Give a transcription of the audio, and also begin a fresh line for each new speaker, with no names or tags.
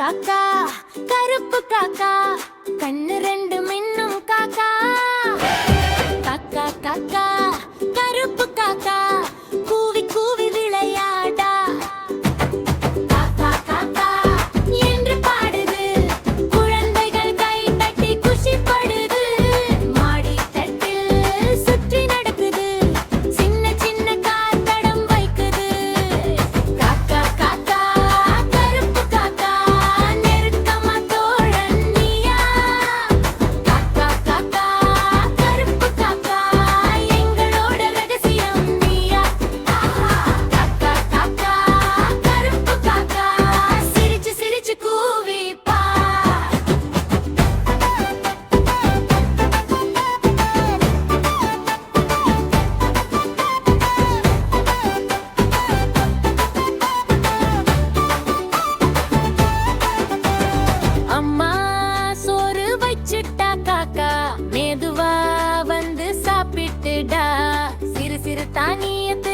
காக்கா கருப்பு காக்கா கண்ணு ரெண்டு மின்னும் காக்கா காக்கா காக்கா கருப்பு காக்கா கூவி கூவி விளையாடா காக்கா காக்கா என்று பாடுது குழந்தைகள் கை தட்டி குஷிப்படுது மாடி தட்டில் சுற்றி நடக்குது சின்ன சின்ன கார் தடம் வைக்குது காக்கா காக்கா கருப்பு காக்கா நெருக்கமா தோழன் நீயா காக்கா காக்கா கருப்பு காக்கா எங்களோட ரகசியம் நீயா காக்கா காக்கா கருப்பு காக்கா சிரிச்சு சிரிச்சு கூவி பார் அம்மா சோறு வச்சுட்டா காக்கா மெதுவா வந்து சாப்பிட்டுடா சிறு சிறு தானியத்து